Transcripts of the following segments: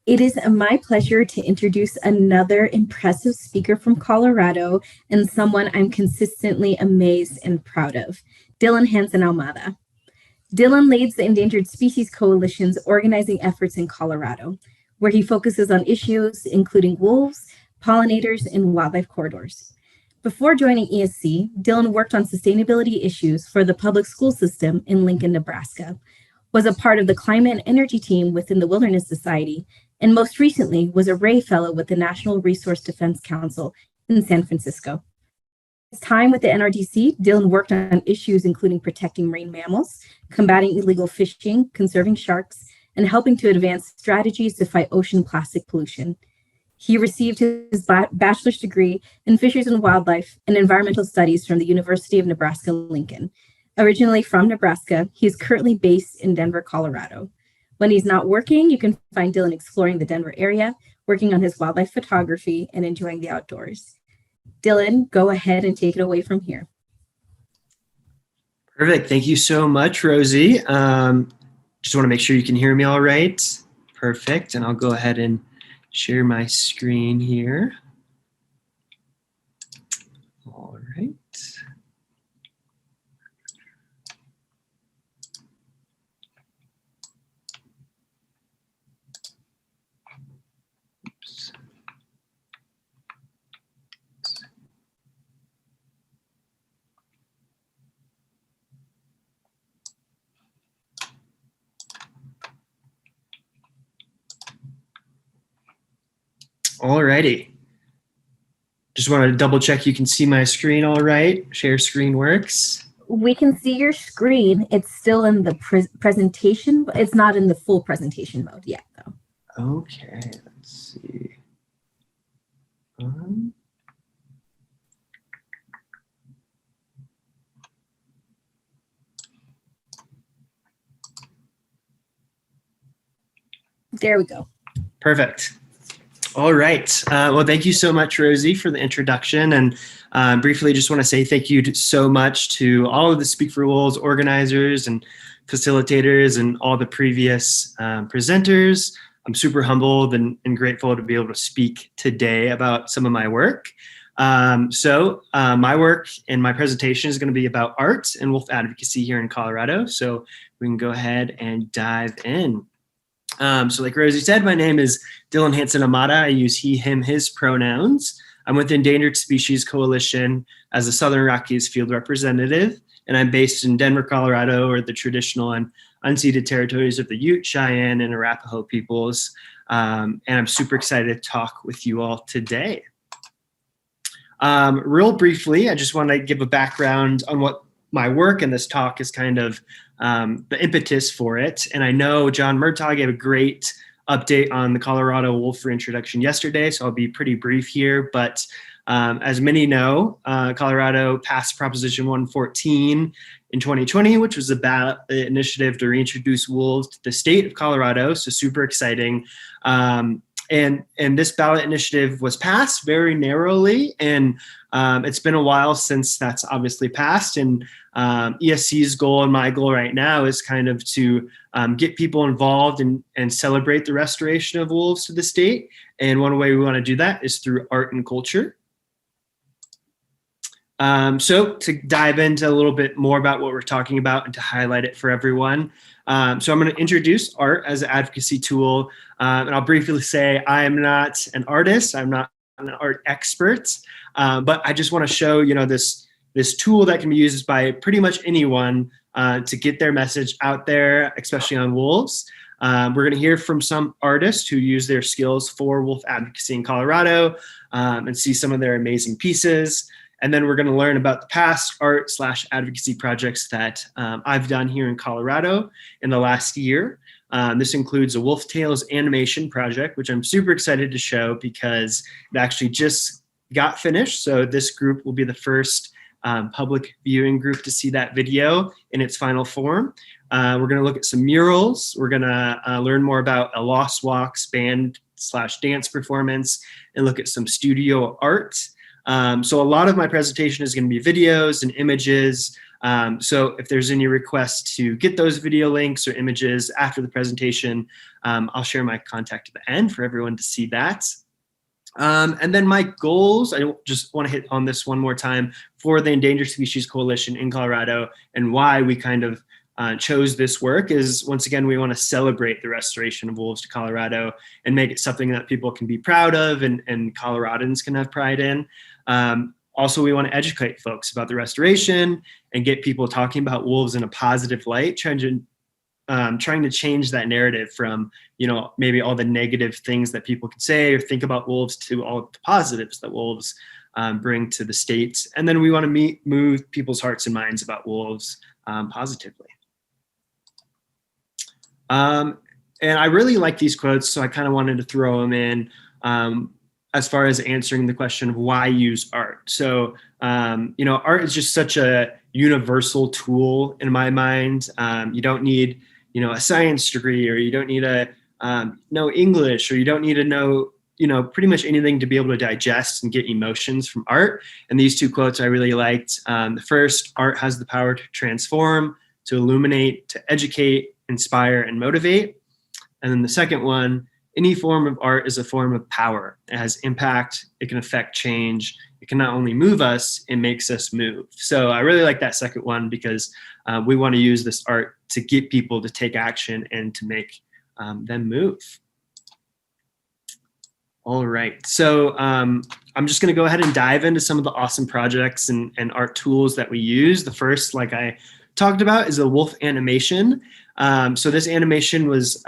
It is my pleasure to introduce another impressive speaker from Colorado and someone I'm consistently amazed and proud of, Dillon Hanson-Ahumada. Dillon leads the Endangered Species Coalition's organizing efforts in Colorado, where he focuses on issues including wolves, pollinators, and wildlife corridors. Before joining ESC, Dillon worked on sustainability issues for the public school system in Lincoln, Nebraska, was a part of the climate and energy team within the Wilderness Society, and most recently was a Ray Fellow with the National Resource Defense Council in San Francisco. His time with the NRDC, Dillon worked on issues including protecting marine mammals, combating illegal fishing, conserving sharks, and helping to advance strategies to fight ocean plastic pollution. He received his bachelor's degree in Fisheries and Wildlife and Environmental Studies from the University of Nebraska-Lincoln. Originally from Nebraska, he is currently based in Denver, Colorado. When he's not working, you can find Dillon exploring the Denver area, working on his wildlife photography, and enjoying the outdoors. Dillon, go ahead and take it away from here. Perfect. Thank you so much, Rosie. Just want to make sure you can hear me all right. Perfect. And I'll go ahead and share my screen here. All right. Alrighty. Just want to double check you can see my screen all right. Share screen works. We can see your screen. It's still in the presentation, but it's not in the full presentation mode yet, though. Okay, let's see. There we go. Perfect. All right. Well, thank you so much, Rosie, for the introduction. And briefly, just want to say thank you so much to all of the Speak for Wolves organizers and facilitators and all the previous presenters. I'm super humbled and grateful to be able to speak today about some of my work. My work and my presentation is going to be about art and wolf advocacy here in Colorado. So we can go ahead and dive in. So like Rosie said, my name is Dillon Hanson-Ahumada. I use he, him, his pronouns. I'm with the Endangered Species Coalition as a Southern Rockies field representative, and I'm based in Denver, Colorado, or the traditional and unceded territories of the Ute, Cheyenne, and Arapaho peoples. And I'm super excited to talk with you all today. Real briefly, I just want to give a background on what my work in this talk is kind of the impetus for it. And I know John Murtaugh gave a great update on the Colorado wolf reintroduction yesterday, so I'll be pretty brief here. But as many know, Colorado passed Proposition 114 in 2020, which was a ballot initiative to reintroduce wolves to the state of Colorado, so super exciting. And this ballot initiative was passed very narrowly, and it's been a while since that's obviously passed. And ESC's goal and my goal right now is kind of to get people involved and celebrate the restoration of wolves to the state. And one way we want to do that is through art and culture. So to dive into a little bit more about what we're talking about and to highlight it for everyone. So I'm going to introduce art as an advocacy tool. And I'll briefly say I am not an artist. I'm not an art expert, but I just want to show, this tool that can be used by pretty much anyone to get their message out there, especially on wolves. We're going to hear from some artists who use their skills for wolf advocacy in Colorado and see some of their amazing pieces. And then we're going to learn about the past art/advocacy projects that I've done here in Colorado in the last year. This includes a Wolf Tales animation project, which I'm super excited to show because it actually just got finished. So this group will be the first public viewing group to see that video in its final form. We're going to look at some murals. We're going to learn more about a Lost Walks band/dance performance and look at some studio art. So a lot of my presentation is going to be videos and images So if there's any requests to get those video links or images after the presentation, I'll share my contact at the end for everyone to see that. And then my goals, I just want to hit on this one more time for the Endangered Species Coalition in Colorado, and why we kind of chose this work is, once again, we want to celebrate the restoration of wolves to Colorado and make it something that people can be proud of and Coloradans can have pride in. Also, we want to educate folks about the restoration and get people talking about wolves in a positive light, trying to change that narrative from, maybe all the negative things that people can say or think about wolves to all the positives that wolves bring to the state. And then we want to move people's hearts and minds about wolves positively. And I really like these quotes, so I kind of wanted to throw them in as far as answering the question of why use art. So, art is just such a universal tool in my mind. You don't need, a science degree, or you don't need to know English, or you don't need to know, pretty much anything to be able to digest and get emotions from art. And these two quotes I really liked. The first, art has the power to transform, to illuminate, to educate, inspire, and motivate. And then the second one, any form of art is a form of power. It has impact, it can affect change. It can not only move us, it makes us move. So I really like that second one, because we want to use this art to get people to take action and to make them move. All right, so I'm just going to go ahead and dive into some of the awesome projects and art tools that we use. The first, like I talked about, is a wolf animation. So this animation was,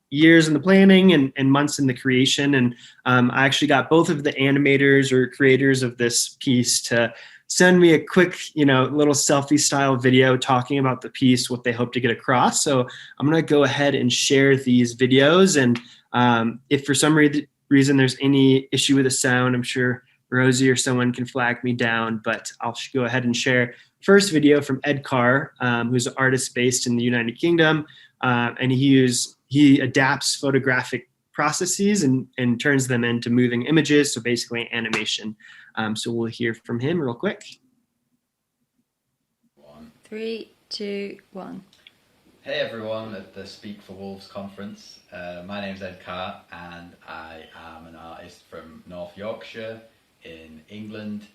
years in the planning and months in the creation. And I actually got both of the animators or creators of this piece to send me a quick, little selfie style video talking about the piece, what they hope to get across. So I'm going to go ahead and share these videos. And if for some reason there's any issue with the sound, I'm sure Rosie or someone can flag me down, but I'll go ahead and share first video from Ed Carr, who's an artist based in the United Kingdom. And he adapts photographic processes and turns them into moving images, so basically animation. So we'll hear from him real quick. 3, 2, 1. Hey everyone at the Speak for Wolves conference. My name's Ed Carr, and I am an artist from North Yorkshire in England.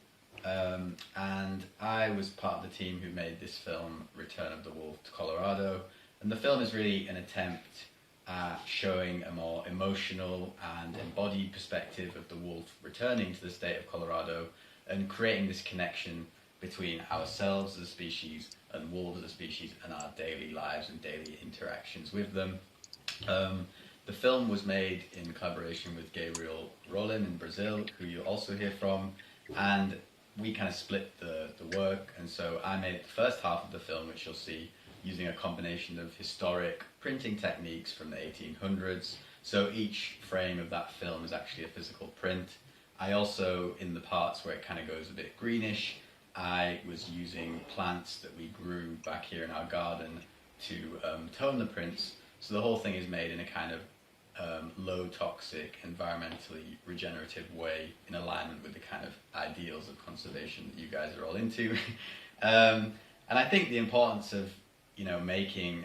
And I was part of the team who made this film, Return of the Wolf to Colorado. And the film is really an attempt at showing a more emotional and embodied perspective of the wolf returning to the state of Colorado and creating this connection between ourselves as a species and wolves as a species and our daily lives and daily interactions with them. The film was made in collaboration with Gabriel Rolim in Brazil, who you'll also hear from, and we kind of split the work. And so I made the first half of the film, which you'll see, using a combination of historic printing techniques from the 1800s. So each frame of that film is actually a physical print. I also, in the parts where it kind of goes a bit greenish, I was using plants that we grew back here in our garden to tone the prints. So the whole thing is made in a kind of low toxic, environmentally regenerative way, in alignment with the kind of ideals of conservation that you guys are all into. And I think the importance of making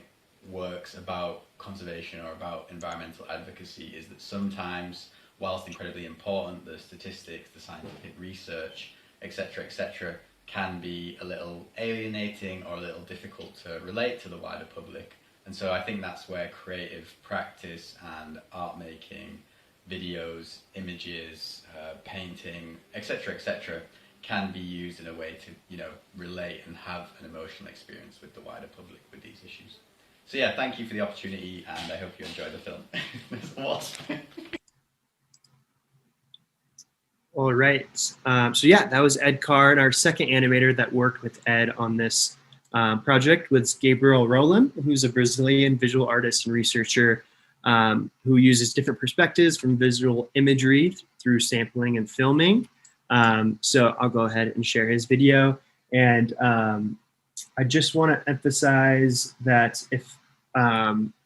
works about conservation or about environmental advocacy is that sometimes, whilst incredibly important, the statistics, the scientific research, etc., can be a little alienating or a little difficult to relate to the wider public. And so I think that's where creative practice and art making, videos, images, painting, etc., can be used in a way to, relate and have an emotional experience with the wider public with these issues. So yeah, thank you for the opportunity, and I hope you enjoy the film. All right. So yeah, that was Ed Carr, and our second animator that worked with Ed on this project was Gabriel Rolim, who's a Brazilian visual artist and researcher who uses different perspectives from visual imagery through sampling and filming. So I'll go ahead and share his video. And I just want to emphasize that if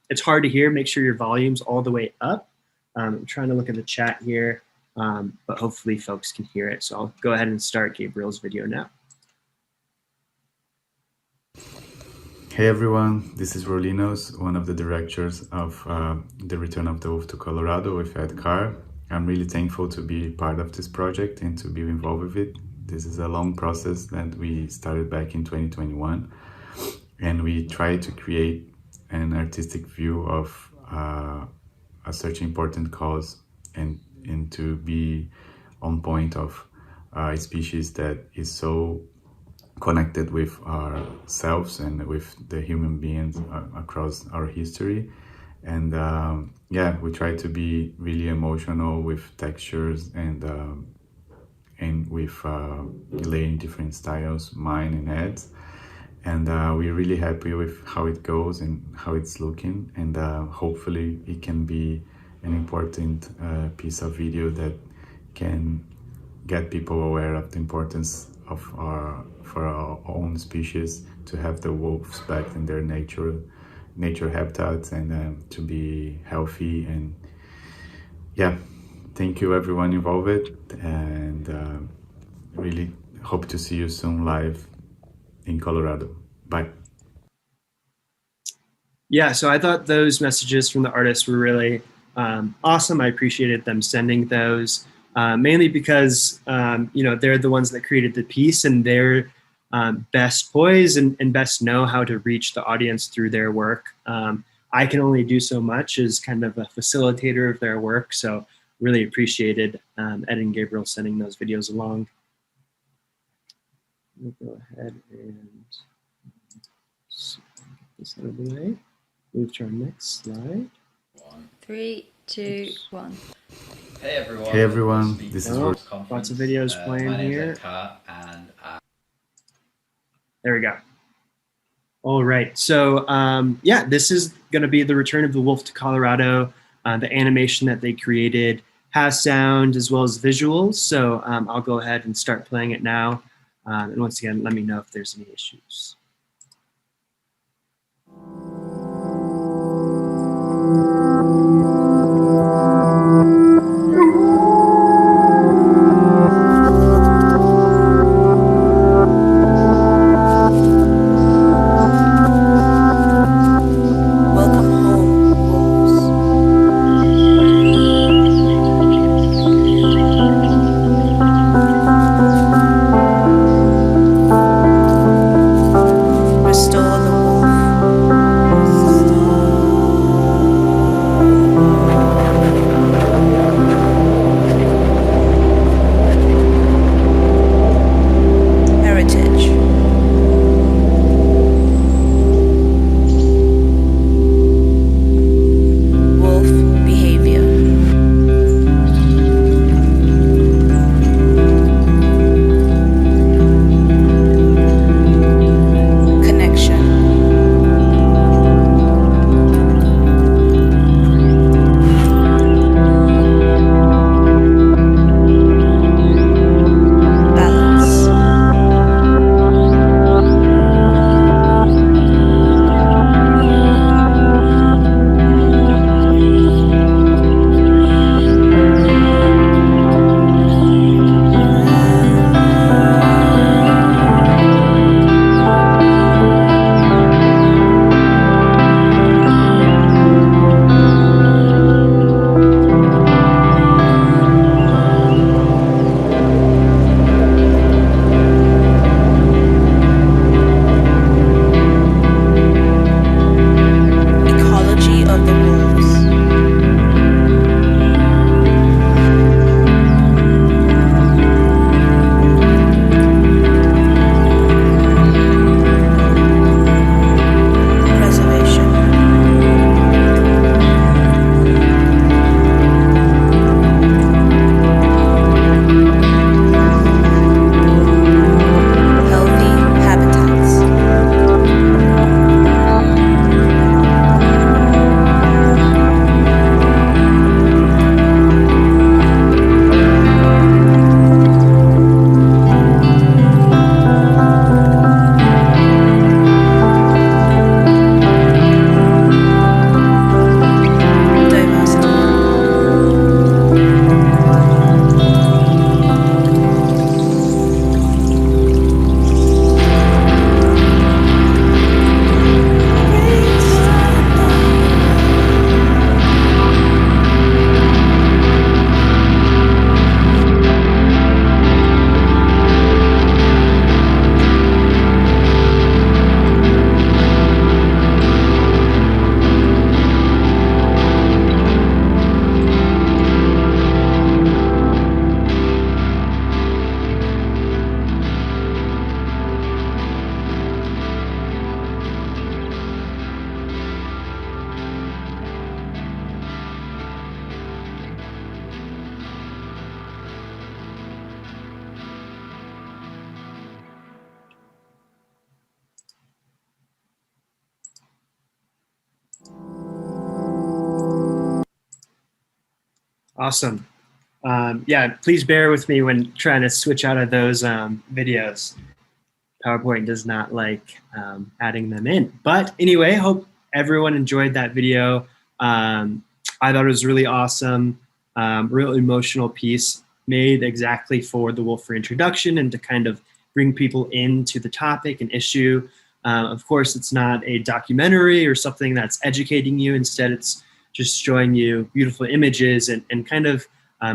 it's hard to hear, make sure your volume's all the way up. I'm trying to look at the chat here, but hopefully folks can hear it. So I'll go ahead and start Gabriel's video now. Hey everyone, this is Rolinos, one of the directors of the Return of the Wolf to Colorado with Ed Carr. I'm really thankful to be part of this project and to be involved with it. This is a long process that we started back in 2021, and we try to create an artistic view of such important cause and to be on point of a species that is so connected with ourselves and with the human beings across our history. And yeah, we try to be really emotional with textures and with laying different styles, mine and Ed's. And we're really happy with how it goes and how it's looking. And hopefully it can be an important piece of video that can get people aware of the importance of for our own species to have the wolves back in their nature habitats and to be healthy. And yeah, thank you everyone involved, and really hope to see you soon live in Colorado. Bye. Yeah, so I thought those messages from the artists were really awesome. I appreciated them sending those, mainly because they're the ones that created the piece, and they're best poised and best know how to reach the audience through their work. I can only do so much as kind of a facilitator of their work, so really appreciated Ed and Gabriel sending those videos along. We'll go ahead and get this out of the way. Move to our next slide. 3, 2, 1. Hey everyone. Hey everyone, this is Lots of videos playing my name's here. Ed Carr, and There we go. All right. So yeah, this is going to be the Return of the Wolf to Colorado. The animation that they created has sound as well as visuals. So I'll go ahead and start playing it now. And once again, let me know if there's any issues. Welcome home, wolves. Awesome. Yeah, please bear with me when trying to switch out of those videos. PowerPoint does not like adding them in. But anyway, hope everyone enjoyed that video. I thought it was really awesome, real emotional piece made exactly for the wolf reintroduction and to kind of bring people into the topic and issue. Of course, it's not a documentary or something that's educating you. Instead, it's just showing you beautiful images and kind of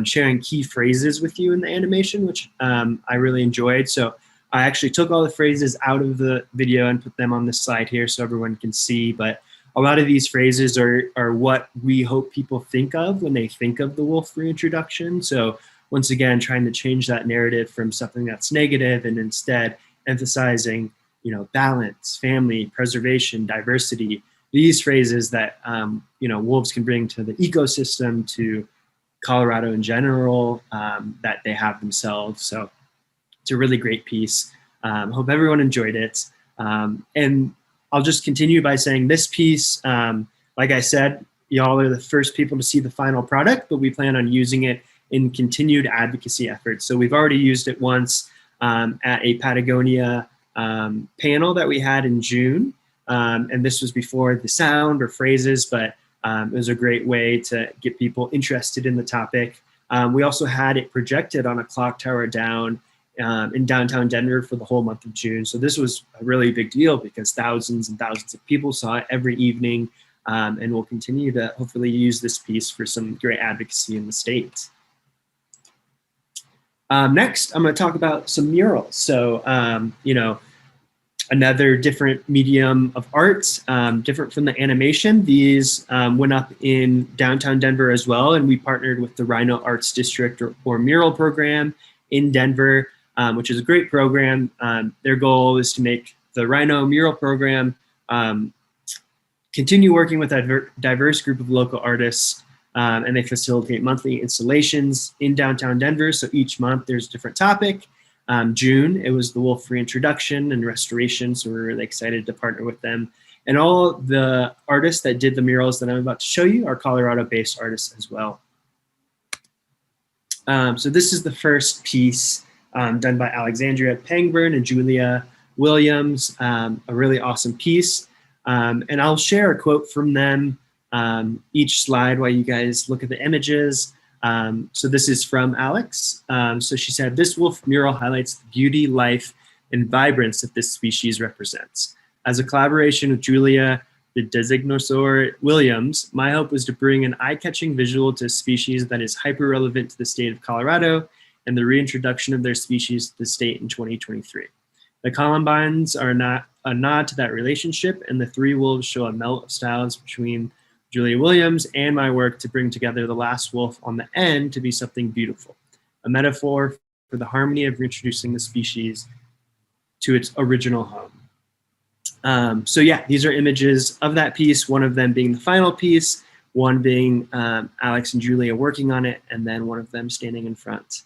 sharing key phrases with you in the animation, which I really enjoyed. So I actually took all the phrases out of the video and put them on this slide here so everyone can see. But a lot of these phrases are what we hope people think of when they think of the wolf reintroduction. So once again, trying to change that narrative from something that's negative and instead emphasizing, you know, balance, family, preservation, diversity, these phrases that, you know, wolves can bring to the ecosystem, to Colorado in general, that they have themselves. So it's a really great piece. Hope everyone enjoyed it. And I'll just continue by saying this piece, like I said, y'all are the first people to see the final product, but we plan on using it in continued advocacy efforts. So we've already used it once at a Patagonia panel that we had in June. And this was before the sound or phrases, but it was a great way to get people interested in the topic. We also had it projected on a clock tower down in downtown Denver for the whole month of June. So this was a really big deal because thousands and thousands of people saw it every evening, and we'll continue to hopefully use this piece for some great advocacy in the state. Next, I'm going to talk about some murals. So, you know, another different medium of art, different from the animation. These went up in downtown Denver as well, and we partnered with the Rhino Arts District or Mural Program in Denver, which is a great program. Their goal is to make the Rhino Mural Program continue working with a diverse group of local artists, and they facilitate monthly installations in downtown Denver. So each month there's a different topic. June, it was the wolf reintroduction and restoration, so we're really excited to partner with them. And all the artists that did the murals that I'm about to show you are Colorado-based artists as well. So this is the first piece done by Alexandria Pangburn and Julia Williams, a really awesome piece. And I'll share a quote from them each slide while you guys look at the images. So this is from Alex. So she said, "This wolf mural highlights the beauty, life, and vibrance that this species represents. As a collaboration with Julia, the Designosaur Williams, my hope was to bring an eye-catching visual to a species that is hyper-relevant to the state of Colorado and the reintroduction of their species to the state in 2023. The Columbines are a nod to that relationship, and the three wolves show a melt of styles between Julia Williams and my work to bring together the last wolf on the end to be something beautiful, a metaphor for the harmony of reintroducing the species to its original home." So yeah, these are images of that piece, one of them being the final piece, one being Alex and Julia working on it, and then one of them standing in front.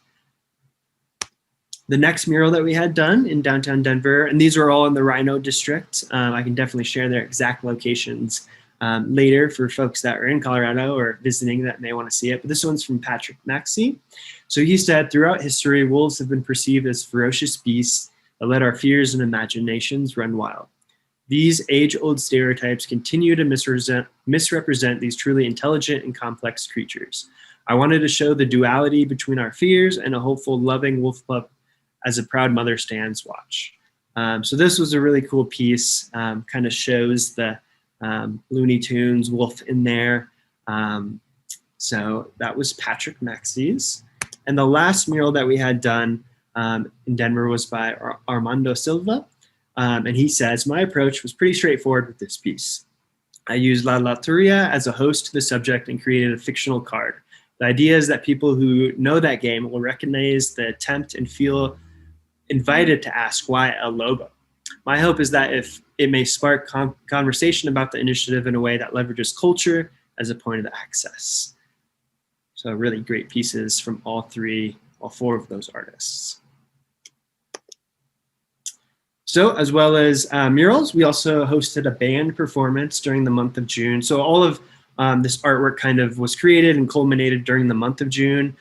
The next mural that we had done in downtown Denver, and these are all in the Rhino District. I can definitely share their exact locations later for folks that are in Colorado or visiting that may want to see it. But this one's from Patrick Maxey. So he said, "Throughout history, wolves have been perceived as ferocious beasts that let our fears and imaginations run wild. These age-old stereotypes continue to misrepresent these truly intelligent and complex creatures. I wanted to show the duality between our fears and a hopeful, loving wolf pup as a proud mother stands watch." So this was a really cool piece, kind of shows the Looney Tunes wolf in there. So that was Patrick Maxey's. And the last mural that we had done in Denver was by Armando Silva. And he says, "My approach was pretty straightforward with this piece. I used La Loteria as a host to the subject and created a fictional card. The idea is that people who know that game will recognize the attempt and feel invited to ask why a lobo. My hope is that if it may spark conversation about the initiative in a way that leverages culture as a point of access." So really great pieces from all four of those artists. So as well as murals, we also hosted a band performance during the month of June. So all of this artwork kind of was created and culminated during the month of June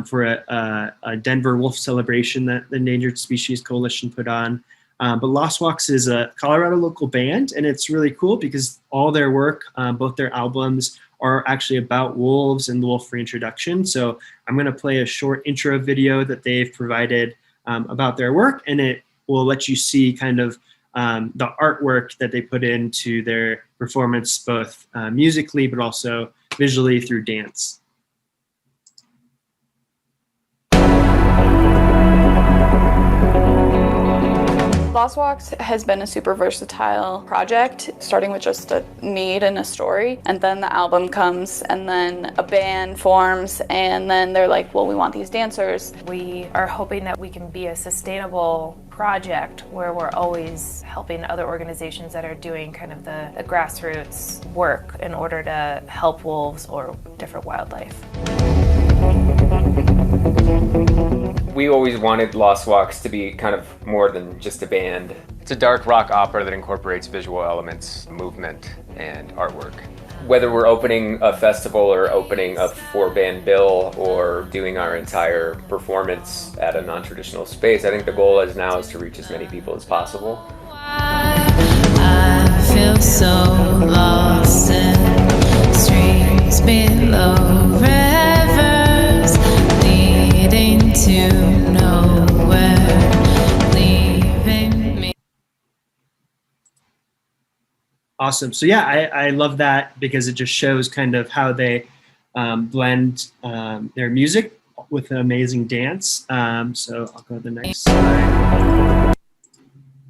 for a Denver wolf celebration that the Endangered Species Coalition put on. But Lost Walks is a Colorado local band, and it's really cool because all their work, both their albums, are actually about wolves and the wolf reintroduction. So I'm going to play a short intro video that they've provided about their work, and it will let you see kind of the artwork that they put into their performance, both musically but also visually through dance. Lost Walks has been a super versatile project, starting with just a need and a story, and then the album comes, and then a band forms, and then they're like, well, we want these dancers. We are hoping that we can be a sustainable project where we're always helping other organizations that are doing kind of the grassroots work in order to help wolves or different wildlife. We always wanted Lost Walks to be kind of more than just a band. It's a dark rock opera that incorporates visual elements, movement, and artwork. Whether we're opening a festival or opening a 4-band bill or doing our entire performance at a non-traditional space, I think the goal is to reach as many people as possible. I feel so lost in streams below, rivers leading to nowhere, leaving me. Awesome. So yeah, I love that because it just shows kind of how they blend their music with amazing dance. So I'll go to the next slide.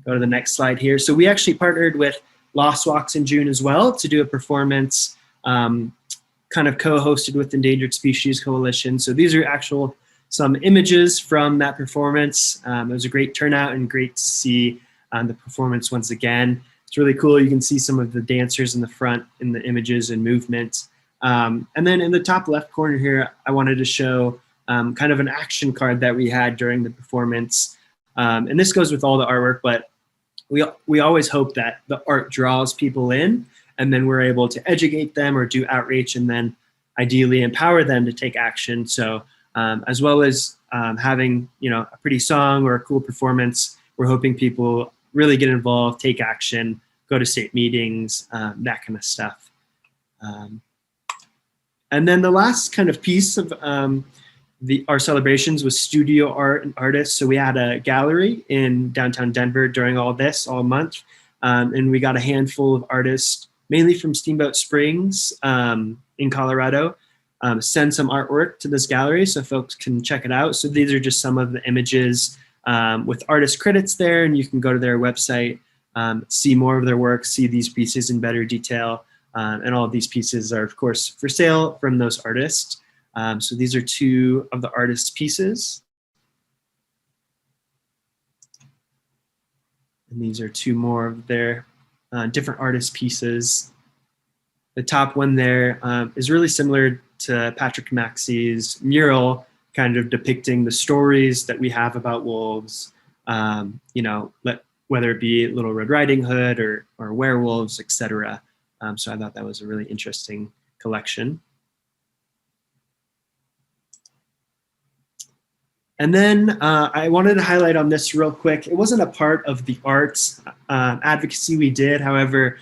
Go to the next slide here. So we actually partnered with Lost Walks in June as well to do a performance kind of co-hosted with Endangered Species Coalition. So these are some images from that performance. It was a great turnout and great to see the performance once again. It's really cool. You can see some of the dancers in the front in the images and movement. And then in the top left corner here, I wanted to show kind of an action card that we had during the performance. And this goes with all the artwork, but we always hope that the art draws people in, and then we're able to educate them or do outreach, and then ideally empower them to take action. So as well as having a pretty song or a cool performance, we're hoping people really get involved, take action, go to state meetings, that kind of stuff. And then the last kind of piece of our celebrations was studio art and artists. So we had a gallery in downtown Denver during all month. And we got a handful of artists, mainly from Steamboat Springs in Colorado, send some artwork to this gallery so folks can check it out. So these are just some of the images with artist credits there, and you can go to their website, see more of their work, see these pieces in better detail. And all of these pieces are, of course, for sale from those artists. So these are two of the artists' pieces. And these are two more of their different artist pieces. The top one there is really similar to Patrick Maxey's mural, kind of depicting the stories that we have about wolves, whether it be Little Red Riding Hood or werewolves, etc. So I thought that was a really interesting collection. And then I wanted to highlight on this real quick. It wasn't a part of the arts advocacy we did. However,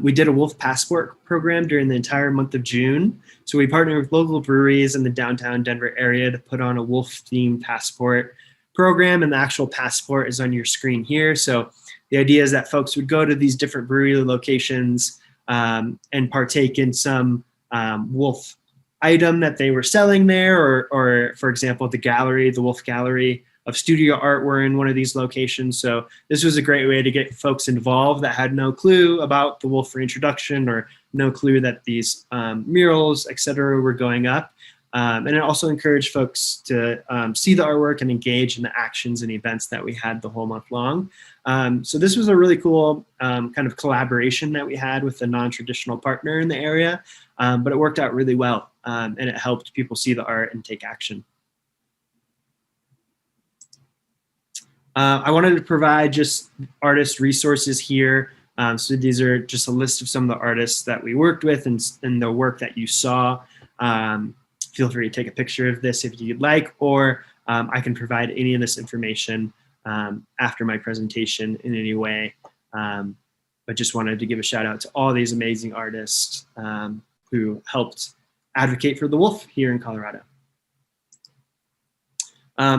we did a wolf passport program during the entire month of June. So we partnered with local breweries in the downtown Denver area to put on a wolf-themed passport program, and the actual passport is on your screen here. So the idea is that folks would go to these different brewery locations and partake in some wolf item that they were selling there, or for example, the Wolf Gallery of studio art were in one of these locations. So this was a great way to get folks involved that had no clue about the wolf reintroduction or no clue that these murals, etc., were going up. And it also encouraged folks to see the artwork and engage in the actions and events that we had the whole month long. So this was a really cool kind of collaboration that we had with a non-traditional partner in the area, but it worked out really well, and it helped people see the art and take action. I wanted to provide just artist resources here. So these are just a list of some of the artists that we worked with and the work that you saw. Feel free to take a picture of this if you'd like, or I can provide any of this information after my presentation in any way. But just wanted to give a shout out to all these amazing artists who helped advocate for the wolf here in Colorado.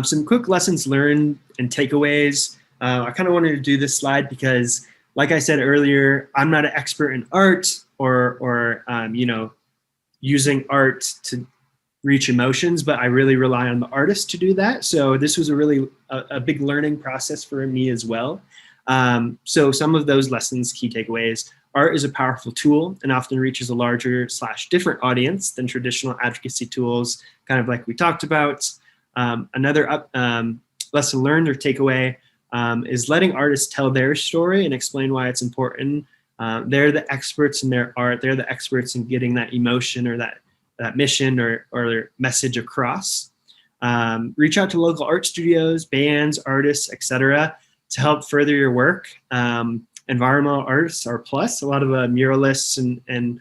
Some quick lessons learned and takeaways. I kind of wanted to do this slide because, like I said earlier, I'm not an expert in art or you know, using art to reach emotions, but I really rely on the artist to do that. So this was a really a big learning process for me as well. So some of those lessons, key takeaways: art is a powerful tool and often reaches a larger / different audience than traditional advocacy tools, kind of like we talked about. Another lesson learned or takeaway is letting artists tell their story and explain why it's important. They're the experts in their art. They're the experts in getting that emotion or that mission or message across. Reach out to local art studios, bands, artists, etc., to help further your work. Environmental artists are plus. A lot of muralists and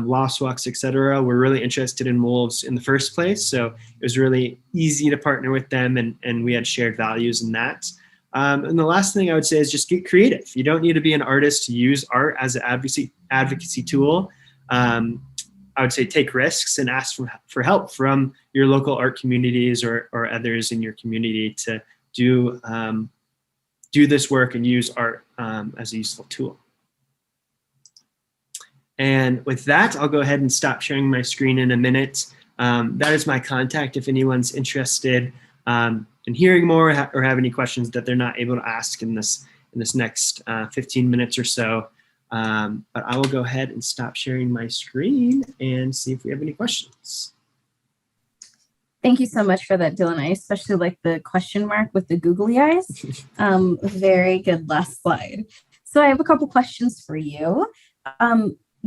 lost walks, etc., were really interested in wolves in the first place. So it was really easy to partner with them, and we had shared values in that. And the last thing I would say is just get creative. You don't need to be an artist to use art as an advocacy tool. I would say take risks and ask for help from your local art communities or others in your community to do this work and use art as a useful tool. And with that, I'll go ahead and stop sharing my screen in a minute. That is my contact if anyone's interested in hearing more or have any questions that they're not able to ask in this next 15 minutes or so. But I will go ahead and stop sharing my screen and see if we have any questions. Thank you so much for that, Dillon. I especially like the question mark with the googly eyes. Very good last slide. So I have a couple questions for you.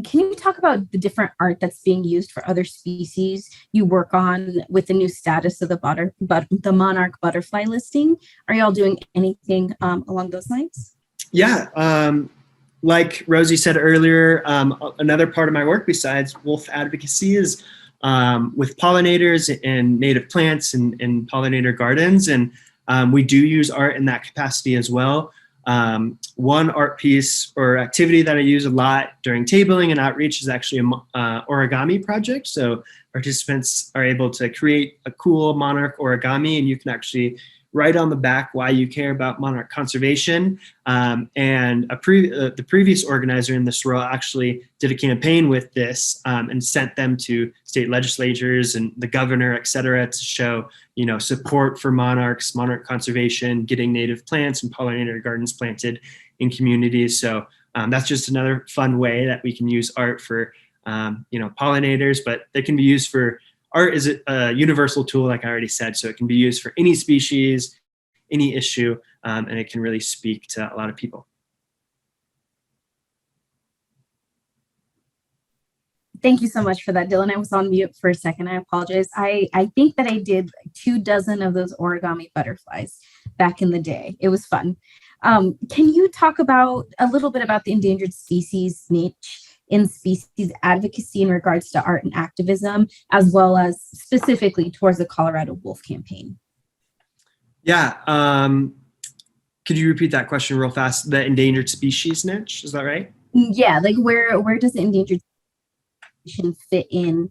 Can you talk about the different art that's being used for other species you work on with the new status of the monarch butterfly listing? Are y'all doing anything along those lines? Yeah, like Rosie said earlier, another part of my work besides wolf advocacy is with pollinators and native plants and pollinator gardens. And we do use art in that capacity as well. One art piece or activity that I use a lot during tabling and outreach is actually an origami project. So participants are able to create a cool monarch origami, and you can actually write on the back why you care about monarch conservation. And the previous organizer in this role actually did a campaign with this and sent them to state legislatures and the governor, et cetera, to show, you know, support for monarchs, monarch conservation, getting native plants and pollinator gardens planted in communities. So that's just another fun way that we can use art for, you know, pollinators, but they can be used for. Art is a universal tool, like I already said, so it can be used for any species, any issue, and it can really speak to a lot of people. Thank you so much for that, Dillon. I was on mute for a second. I apologize. I think that I did 24 of those origami butterflies back in the day. It was fun. Can you talk about a little bit about the endangered species niche in species advocacy in regards to art and activism, as well as specifically towards the Colorado Wolf campaign? Yeah, could you repeat that question real fast? The endangered species niche, is that right? Yeah, like where does the endangered species fit in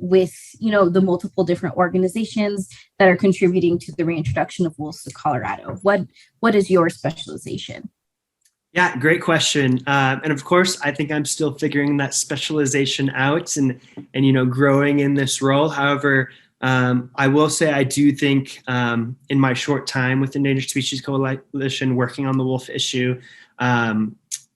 with, you know, the multiple different organizations that are contributing to the reintroduction of wolves to Colorado? What is your specialization? Yeah, great question. And of course, I think I'm still figuring that specialization out and you know, growing in this role. However, I will say I do think in my short time with Endangered Species Coalition working on the wolf issue,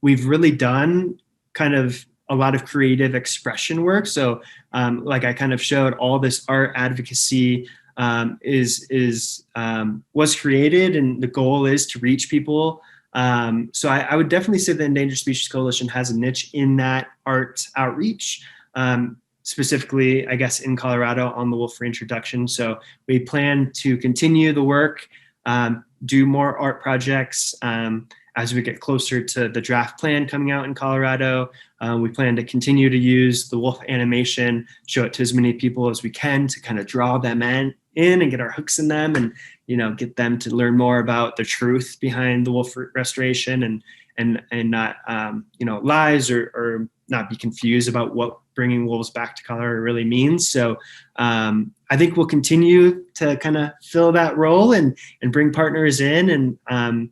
we've really done kind of a lot of creative expression work. So like I kind of showed, all this art advocacy was created, and the goal is to reach people. So I would definitely say the Endangered Species Coalition has a niche in that art outreach, specifically, I guess, in Colorado on the wolf reintroduction. So we plan to continue the work, do more art projects, as we get closer to the draft plan coming out in Colorado, we plan to continue to use the wolf animation, show it to as many people as we can to kind of draw them in and get our hooks in them, and get them to learn more about the truth behind the wolf restoration, and not lies or not be confused about what bringing wolves back to Colorado really means. So I think we'll continue to kind of fill that role and bring partners in, and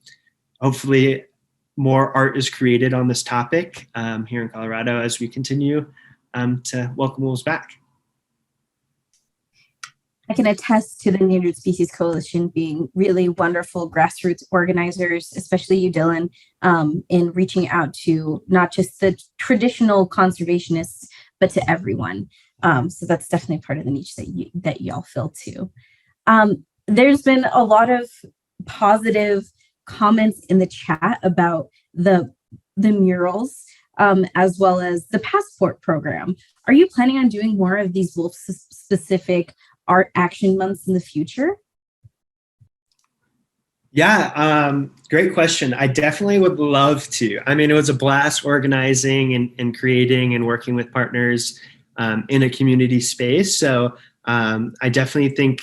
hopefully more art is created on this topic here in Colorado as we continue to welcome wolves back. I can attest to the Endangered Species Coalition being really wonderful grassroots organizers, especially you, Dillon, in reaching out to not just the traditional conservationists, but to everyone. So that's definitely part of the niche that y'all fill too. There's been a lot of positive comments in the chat about the murals, as well as the passport program. Are you planning on doing more of these wolf specific art action months in the future? Yeah, great question. I definitely would love to. I mean, it was a blast organizing and creating and working with partners in a community space. So I definitely think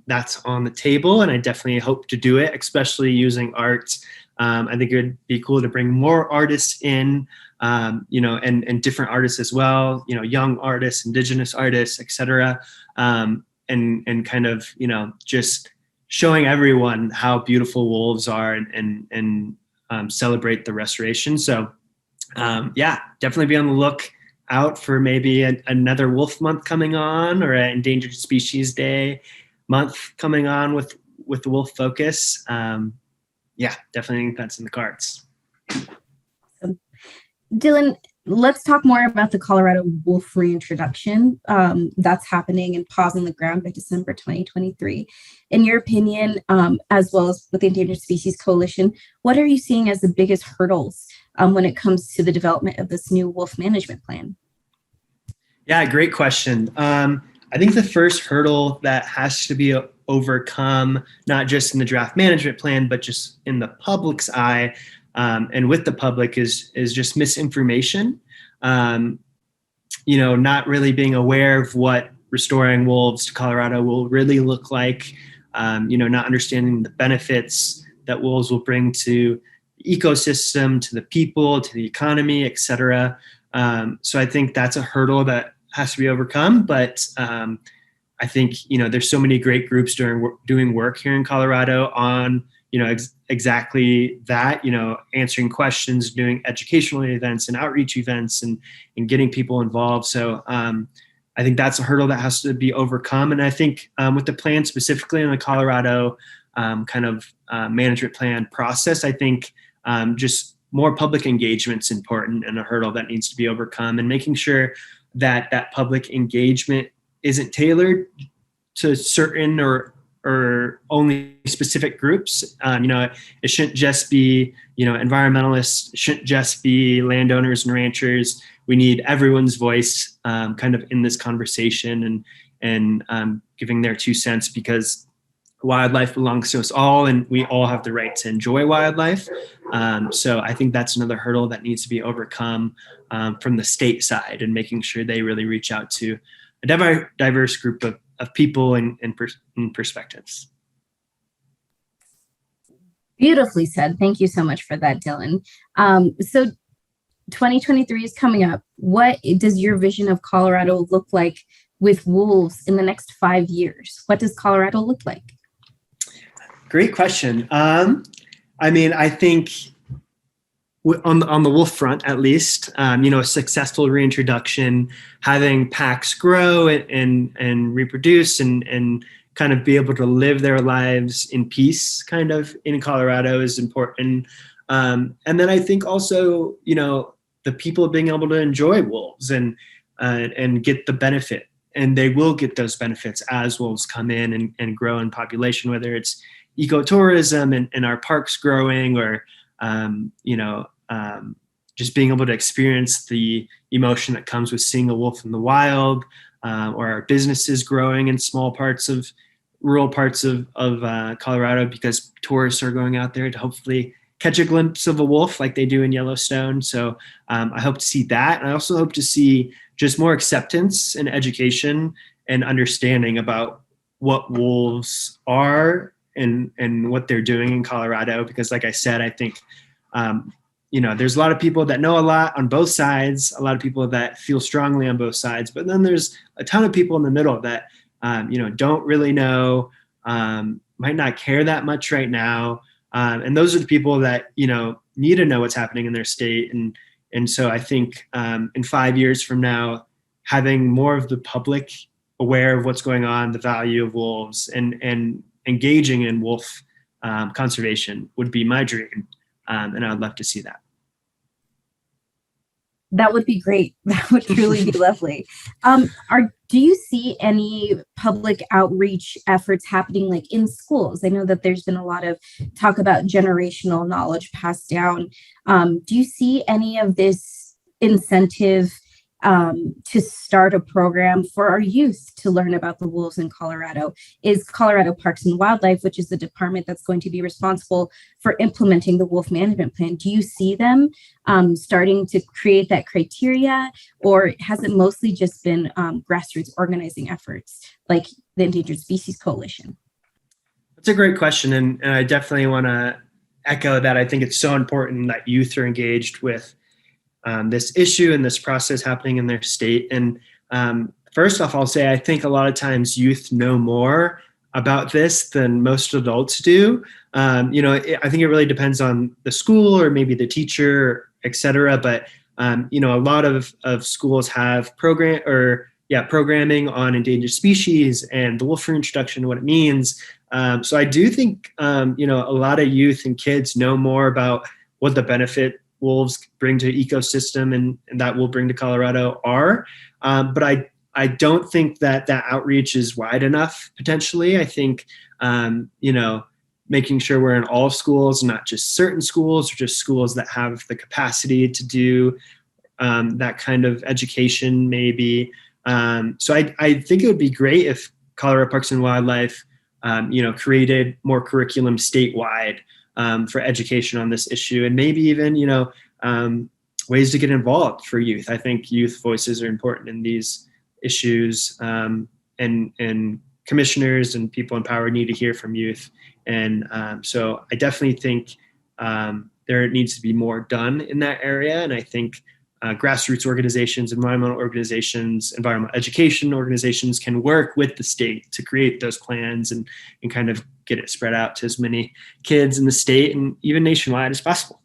that's on the table, and I definitely hope to do it, especially using art. I think it would be cool to bring more artists in, and different artists as well, young artists, indigenous artists, et cetera, and kind of, just showing everyone how beautiful wolves are and celebrate the restoration. So yeah, definitely be on the lookout for maybe another wolf month coming on, or an endangered species day month coming on with the wolf focus. Yeah, definitely think that's in the cards. Awesome. Dillon, let's talk more about the Colorado wolf reintroduction that's happening in Paws on the Ground by December 2023. In your opinion, as well as with the Endangered Species Coalition, what are you seeing as the biggest hurdles when it comes to the development of this new wolf management plan? Yeah, great question. I think the first hurdle that has to be overcome, not just in the draft management plan, but just in the public's eye, and with the public, is just misinformation. Not really being aware of what restoring wolves to Colorado will really look like. Not understanding the benefits that wolves will bring to the ecosystem, to the people, to the economy, et cetera. So I think that's a hurdle that has to be overcome. But I think, there's so many great groups doing work here in Colorado on, exactly that, answering questions, doing educational events and outreach events, and getting people involved. So I think that's a hurdle that has to be overcome. And I think with the plan specifically in the Colorado management plan process, I think just more public engagement is important and a hurdle that needs to be overcome, and making sure that public engagement isn't tailored to certain or only specific groups. It shouldn't just be, environmentalists, it shouldn't just be landowners and ranchers. We need everyone's voice kind of in this conversation, and giving their 2 cents, because wildlife belongs to us all, and we all have the right to enjoy wildlife. So I think that's another hurdle that needs to be overcome from the state side, and making sure they really reach out to a diverse group of people and perspectives. Beautifully said. Thank you so much for that, Dillon. So 2023 is coming up. What does your vision of Colorado look like with wolves in the next 5 years? What does Colorado look like? Great question. I think on the wolf front, at least, a successful reintroduction, having packs grow and reproduce and kind of be able to live their lives in peace kind of in Colorado is important. And then I think also, the people being able to enjoy wolves and get the benefit, and they will get those benefits as wolves come in and grow in population, whether it's ecotourism and our parks growing, or just being able to experience the emotion that comes with seeing a wolf in the wild, or our businesses growing in rural parts of Colorado, because tourists are going out there to hopefully catch a glimpse of a wolf like they do in Yellowstone. So I hope to see that. And I also hope to see just more acceptance and education and understanding about what wolves are and what they're doing in Colorado. Because like I said, I think, there's a lot of people that know a lot on both sides, a lot of people that feel strongly on both sides, but then there's a ton of people in the middle that, don't really know, might not care that much right now. And those are the people that, need to know what's happening in their state. And so I think in 5 years from now, having more of the public aware of what's going on, the value of wolves, and engaging in wolf conservation would be my dream. And I'd love to see that. That would be great. That would truly be lovely. Do you see any public outreach efforts happening like in schools? I know that there's been a lot of talk about generational knowledge passed down. Do you see any of this incentive to start a program for our youth to learn about the wolves in Colorado? Is Colorado Parks and Wildlife, which is the department that's going to be responsible for implementing the wolf management plan, do you see them starting to create that criteria, or has it mostly just been grassroots organizing efforts like the Endangered Species Coalition? That's a great question, and I definitely want to echo that. I think it's so important that youth are engaged with this issue and this process happening in their state. And first off, I'll say I think a lot of times youth know more about this than most adults do. I think it really depends on the school or maybe the teacher, et cetera. But a lot of schools have programming on endangered species and the wolf reintroduction, what it means. So I do think a lot of youth and kids know more about what the benefit wolves bring to ecosystem and that will bring to Colorado are. But I don't think that outreach is wide enough, potentially. I think, making sure we're in all schools, not just certain schools or just schools that have the capacity to do that kind of education, maybe. So I think it would be great if Colorado Parks and Wildlife, created more curriculum statewide for education on this issue, and maybe even, ways to get involved for youth. I think youth voices are important in these issues, and commissioners and people in power need to hear from youth. And so I definitely think there needs to be more done in that area. And I think grassroots organizations, environmental organizations, environmental education organizations can work with the state to create those plans and kind of get it spread out to as many kids in the state and even nationwide as possible.